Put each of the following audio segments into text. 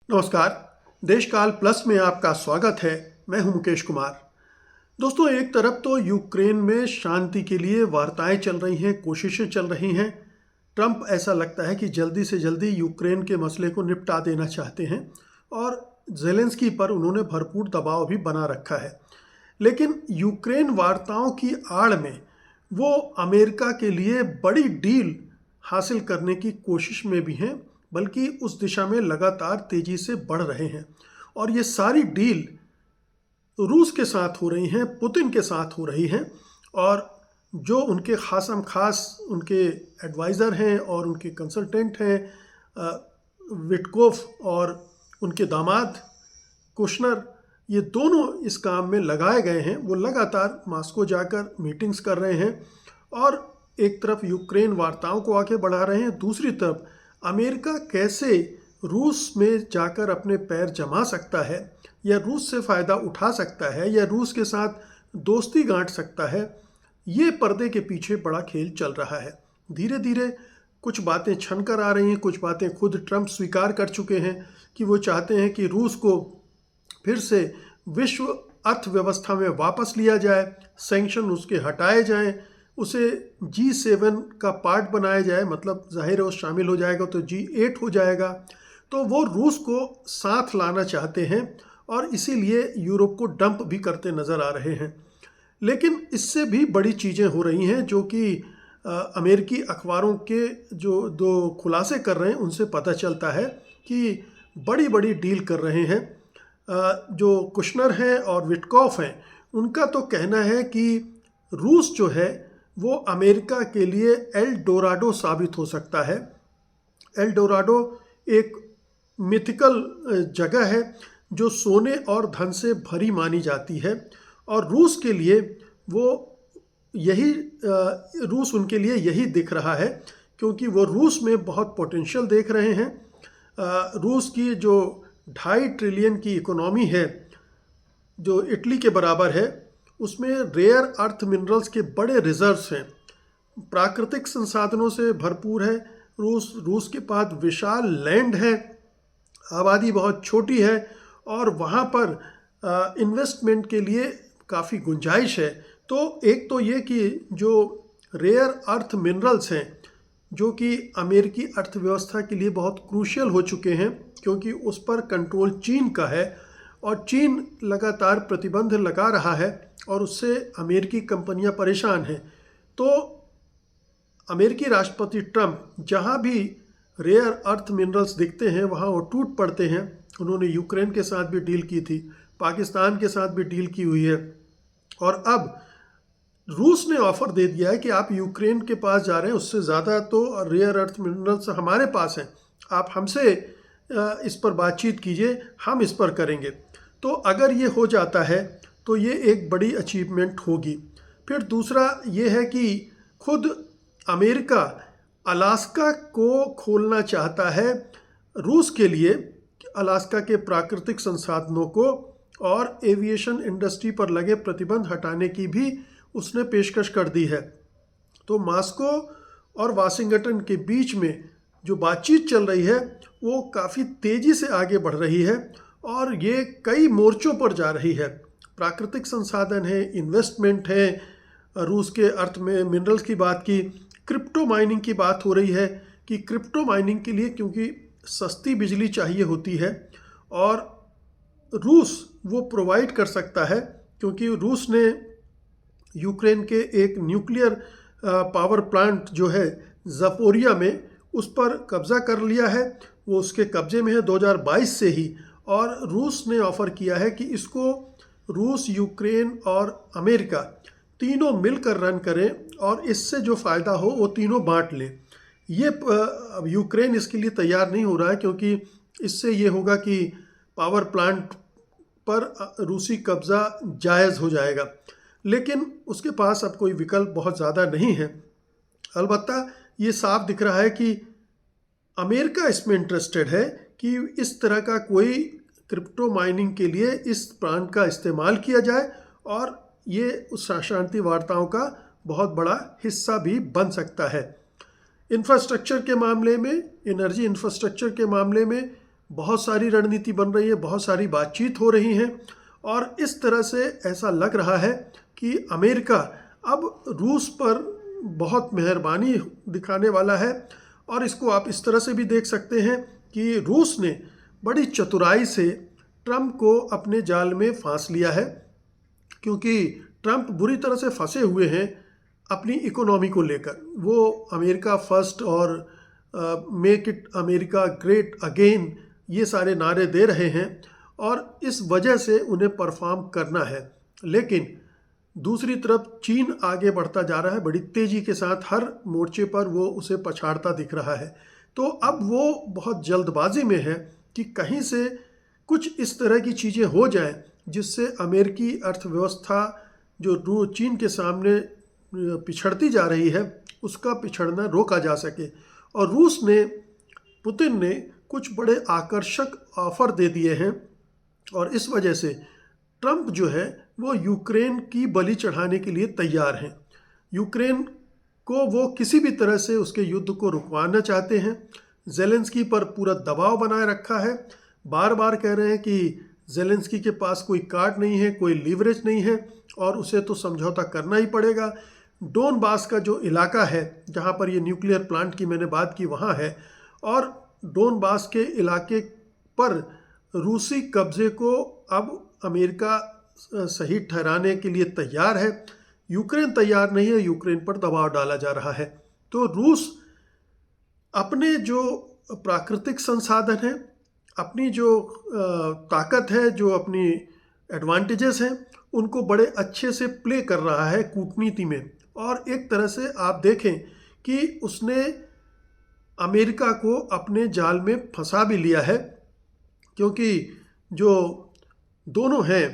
नमस्कार। देशकाल प्लस में आपका स्वागत है। मैं हूं मुकेश कुमार। दोस्तों, एक तरफ तो यूक्रेन में शांति के लिए वार्ताएं चल रही हैं, कोशिशें चल रही हैं। ट्रंप ऐसा लगता है कि जल्दी से जल्दी यूक्रेन के मसले को निपटा देना चाहते हैं और जेलेंस्की पर उन्होंने भरपूर दबाव भी बना रखा है। लेकिन यूक्रेन वार्ताओं की आड़ में वो अमेरिका के लिए बड़ी डील हासिल करने की कोशिश में भी हैं, बल्कि उस दिशा में लगातार तेजी से बढ़ रहे हैं। और ये सारी डील रूस के साथ हो रही हैं, पुतिन के साथ हो रही हैं। और जो उनके खासम खास उनके एडवाइज़र हैं और उनके कंसल्टेंट हैं, विटकोफ और उनके दामाद कुशनर, ये दोनों इस काम में लगाए गए हैं। वो लगातार मॉस्को जाकर मीटिंग्स कर रहे हैं और एक तरफ यूक्रेन वार्ताओं को आगे बढ़ा रहे हैं, दूसरी तरफ अमेरिका कैसे रूस में जाकर अपने पैर जमा सकता है या रूस से फ़ायदा उठा सकता है या रूस के साथ दोस्ती गांठ सकता है, ये पर्दे के पीछे बड़ा खेल चल रहा है। धीरे धीरे कुछ बातें छन कर आ रही हैं, कुछ बातें खुद ट्रंप स्वीकार कर चुके हैं कि वो चाहते हैं कि रूस को फिर से विश्व अर्थव्यवस्था में वापस लिया जाए, सैंक्शन उसके हटाए जाएं, उसे G7 का पार्ट बनाया जाए। मतलब जाहिर है वो शामिल हो जाएगा तो G8 हो जाएगा। तो वो रूस को साथ लाना चाहते हैं और इसीलिए यूरोप को डंप भी करते नज़र आ रहे हैं। लेकिन इससे भी बड़ी चीज़ें हो रही हैं जो कि अमेरिकी अखबारों के जो दो खुलासे कर रहे हैं उनसे पता चलता है कि बड़ी बड़ी डील कर रहे हैं। जो कुशनर हैं और विटकॉफ हैं, उनका तो कहना है कि रूस जो है वो अमेरिका के लिए एल डोराडो साबित हो सकता है। एल डोराडो एक मिथिकल जगह है जो सोने और धन से भरी मानी जाती है और रूस के लिए वो यही रूस उनके लिए यही दिख रहा है, क्योंकि वो रूस में बहुत पोटेंशियल देख रहे हैं। रूस की जो 2.5 ट्रिलियन की इकोनॉमी है, जो इटली के बराबर है, उसमें रेयर अर्थ मिनरल्स के बड़े रिजर्व्स हैं, प्राकृतिक संसाधनों से भरपूर है। रूस के पास विशाल लैंड है, आबादी बहुत छोटी है और वहाँ पर इन्वेस्टमेंट के लिए काफ़ी गुंजाइश है। तो एक तो ये कि जो रेयर अर्थ मिनरल्स हैं जो कि अमेरिकी अर्थव्यवस्था के लिए बहुत क्रूशियल हो चुके हैं, क्योंकि उस पर कंट्रोल चीन का है और चीन लगातार प्रतिबंध लगा रहा है और उससे अमेरिकी कंपनियां परेशान हैं। तो अमेरिकी राष्ट्रपति ट्रंप जहां भी रेयर अर्थ मिनरल्स दिखते हैं वहां वो टूट पड़ते हैं। उन्होंने यूक्रेन के साथ भी डील की थी, पाकिस्तान के साथ भी डील की हुई है और अब रूस ने ऑफर दे दिया है कि आप यूक्रेन के पास जा रहे हैं, उससे ज़्यादा तो रेयर अर्थ मिनरल्स हमारे पास हैं, आप हमसे इस पर बातचीत कीजिए, हम इस पर करेंगे। तो अगर ये हो जाता है तो ये एक बड़ी अचीवमेंट होगी। फिर दूसरा ये है कि खुद अमेरिका अलास्का को खोलना चाहता है रूस के लिए, अलास्का के प्राकृतिक संसाधनों को और एविएशन इंडस्ट्री पर लगे प्रतिबंध हटाने की भी उसने पेशकश कर दी है। तो मॉस्को और वाशिंगटन के बीच में जो बातचीत चल रही है वो काफ़ी तेज़ी से आगे बढ़ रही है और ये कई मोर्चों पर जा रही है। प्राकृतिक संसाधन है, इन्वेस्टमेंट है, रूस के अर्थ में मिनरल्स की बात की, क्रिप्टो माइनिंग की बात हो रही है कि क्रिप्टो माइनिंग के लिए क्योंकि सस्ती बिजली चाहिए होती है और रूस वो प्रोवाइड कर सकता है, क्योंकि रूस ने यूक्रेन के एक न्यूक्लियर पावर प्लांट जो है ज़पोरिया में, उस पर कब्ज़ा कर लिया है। वो उसके कब्ज़े में है 2022 से ही, और रूस ने ऑफ़र किया है कि इसको रूस, यूक्रेन और अमेरिका तीनों मिलकर रन करें और इससे जो फ़ायदा हो वो तीनों बांट लें। ये यूक्रेन इसके लिए तैयार नहीं हो रहा है, क्योंकि इससे ये होगा कि पावर प्लांट पर रूसी कब्ज़ा जायज़ हो जाएगा। लेकिन उसके पास अब कोई विकल्प बहुत ज़्यादा नहीं है। अलबत्ता ये साफ दिख रहा है कि अमेरिका इसमें इंटरेस्टेड है कि इस तरह का कोई क्रिप्टो माइनिंग के लिए इस प्लांट का इस्तेमाल किया जाए और ये उस शांति वार्ताओं का बहुत बड़ा हिस्सा भी बन सकता है। इंफ्रास्ट्रक्चर के मामले में, एनर्जी इंफ्रास्ट्रक्चर के मामले में बहुत सारी रणनीति बन रही है, बहुत सारी बातचीत हो रही है और इस तरह से ऐसा लग रहा है कि अमेरिका अब रूस पर बहुत मेहरबानी दिखाने वाला है। और इसको आप इस तरह से भी देख सकते हैं कि रूस ने बड़ी चतुराई से ट्रंप को अपने जाल में फांस लिया है, क्योंकि ट्रंप बुरी तरह से फंसे हुए हैं अपनी इकोनॉमी को लेकर। वो अमेरिका फर्स्ट और make it America great again ये सारे नारे दे रहे हैं और इस वजह से उन्हें परफॉर्म करना है। लेकिन दूसरी तरफ चीन आगे बढ़ता जा रहा है बड़ी तेज़ी के साथ, हर मोर्चे पर वो उसे पछाड़ता दिख रहा है। तो अब वो बहुत जल्दबाजी में है कि कहीं से कुछ इस तरह की चीज़ें हो जाएं जिससे अमेरिकी अर्थव्यवस्था जो चीन के सामने पिछड़ती जा रही है उसका पिछड़ना रोका जा सके। और रूस ने, पुतिन ने कुछ बड़े आकर्षक ऑफर दे दिए हैं और इस वजह से ट्रंप जो है वो यूक्रेन की बलि चढ़ाने के लिए तैयार हैं। यूक्रेन को वो किसी भी तरह से उसके युद्ध को रुकवाना चाहते हैं। ज़ेलेंस्की पर पूरा दबाव बनाए रखा है, बार बार कह रहे हैं कि ज़ेलेंस्की के पास कोई कार्ड नहीं है, कोई लीवरेज नहीं है और उसे तो समझौता करना ही पड़ेगा। डोनबास का जो इलाका है जहाँ पर ये न्यूक्लियर प्लांट की मैंने बात की वहाँ है, और डोनबास के इलाके पर रूसी कब्जे को अब अमेरिका सही ठहराने के लिए तैयार है। यूक्रेन तैयार नहीं है, यूक्रेन पर दबाव डाला जा रहा है। तो रूस अपने जो प्राकृतिक संसाधन हैं, अपनी जो ताकत है, जो अपनी एडवांटेजेस हैं, उनको बड़े अच्छे से प्ले कर रहा है कूटनीति में। और एक तरह से आप देखें कि उसने अमेरिका को अपने जाल में फंसा भी लिया है, क्योंकि जो दोनों हैं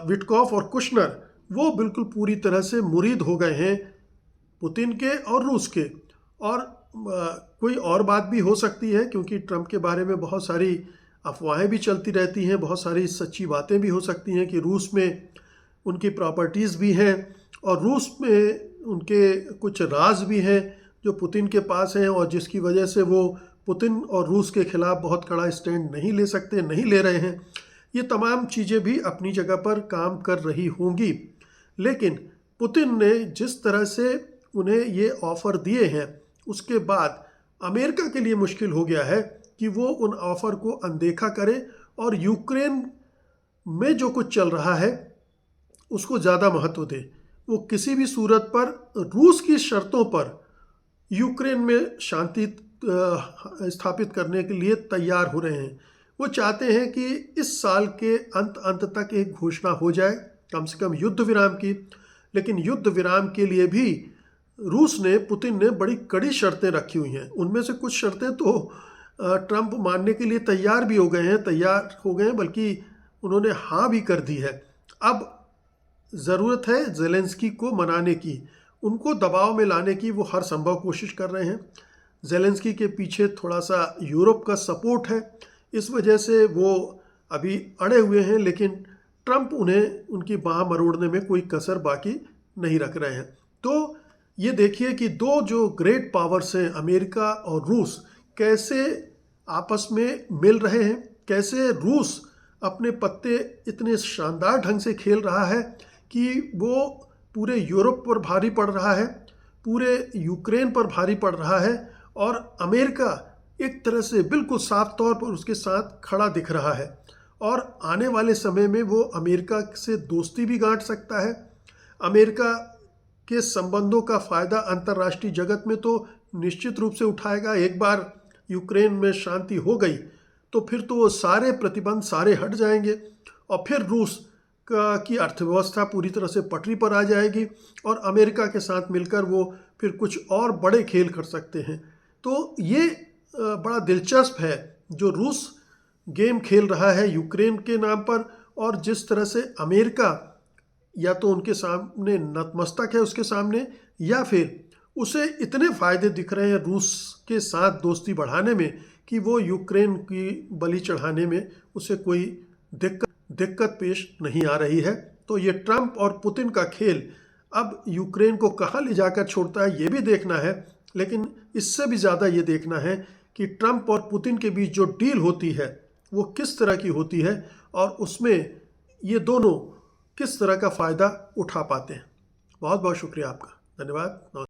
विटकॉफ और कुशनर, वो बिल्कुल पूरी तरह से मुरीद हो गए हैं पुतिन के और रूस के। और कोई और बात भी हो सकती है, क्योंकि ट्रंप के बारे में बहुत सारी अफवाहें भी चलती रहती हैं, बहुत सारी सच्ची बातें भी हो सकती हैं कि रूस में उनकी प्रॉपर्टीज़ भी हैं और रूस में उनके कुछ राज भी हैं जो पुतिन के पास हैं और जिसकी वजह से वो पुतिन और रूस के खिलाफ बहुत कड़ा स्टैंड नहीं ले सकते, नहीं ले रहे हैं। ये तमाम चीज़ें भी अपनी जगह पर काम कर रही होंगी, लेकिन पुतिन ने जिस तरह से उन्हें ये ऑफ़र दिए हैं उसके बाद अमेरिका के लिए मुश्किल हो गया है कि वो उन ऑफ़र को अनदेखा करे और यूक्रेन में जो कुछ चल रहा है उसको ज़्यादा महत्व दे। वो किसी भी सूरत पर रूस की शर्तों पर यूक्रेन में शांति स्थापित करने के लिए तैयार हो रहे हैं। वो चाहते हैं कि इस साल के अंत तक एक घोषणा हो जाए कम से कम युद्ध विराम की। लेकिन युद्ध विराम के लिए भी रूस ने, पुतिन ने बड़ी कड़ी शर्तें रखी हुई हैं। उनमें से कुछ शर्तें तो ट्रंप मानने के लिए तैयार भी हो गए हैं, बल्कि उन्होंने हाँ भी कर दी है। अब ज़रूरत है ज़ेलेंस्की को मनाने की, उनको दबाव में लाने की। वो हर संभव कोशिश कर रहे हैं। ज़ेलेंस्की के पीछे थोड़ा सा यूरोप का सपोर्ट है, इस वजह से वो अभी अड़े हुए हैं, लेकिन ट्रंप उन्हें उनकी बाह मरोड़ने में कोई कसर बाकी नहीं रख रहे हैं। तो ये देखिए कि दो जो ग्रेट पावर्स हैं अमेरिका और रूस, कैसे आपस में मिल रहे हैं, कैसे रूस अपने पत्ते इतने शानदार ढंग से खेल रहा है कि वो पूरे यूरोप पर भारी पड़ रहा है, पूरे यूक्रेन पर भारी पड़ रहा है, और अमेरिका एक तरह से बिल्कुल साफ तौर पर उसके साथ खड़ा दिख रहा है। और आने वाले समय में वो अमेरिका से दोस्ती भी गांठ सकता है। अमेरिका के संबंधों का फ़ायदा अंतर्राष्ट्रीय जगत में तो निश्चित रूप से उठाएगा। एक बार यूक्रेन में शांति हो गई तो फिर तो वो सारे प्रतिबंध सारे हट जाएंगे और फिर रूस की अर्थव्यवस्था पूरी तरह से पटरी पर आ जाएगी और अमेरिका के साथ मिलकर वो फिर कुछ और बड़े खेल कर सकते हैं। तो ये बड़ा दिलचस्प है जो रूस गेम खेल रहा है यूक्रेन के नाम पर, और जिस तरह से अमेरिका या तो उनके सामने नतमस्तक है उसके सामने, या फिर उसे इतने फ़ायदे दिख रहे हैं रूस के साथ दोस्ती बढ़ाने में कि वो यूक्रेन की बलि चढ़ाने में उसे कोई दिक्कत पेश नहीं आ रही है। तो ये ट्रंप और पुतिन का खेल अब यूक्रेन को कहाँ ले जाकर छोड़ता है ये भी देखना है, लेकिन इससे भी ज़्यादा ये देखना है कि ट्रंप और पुतिन के बीच जो डील होती है वो किस तरह की होती है और उसमें ये दोनों किस तरह का फ़ायदा उठा पाते हैं। बहुत बहुत शुक्रिया आपका, धन्यवाद।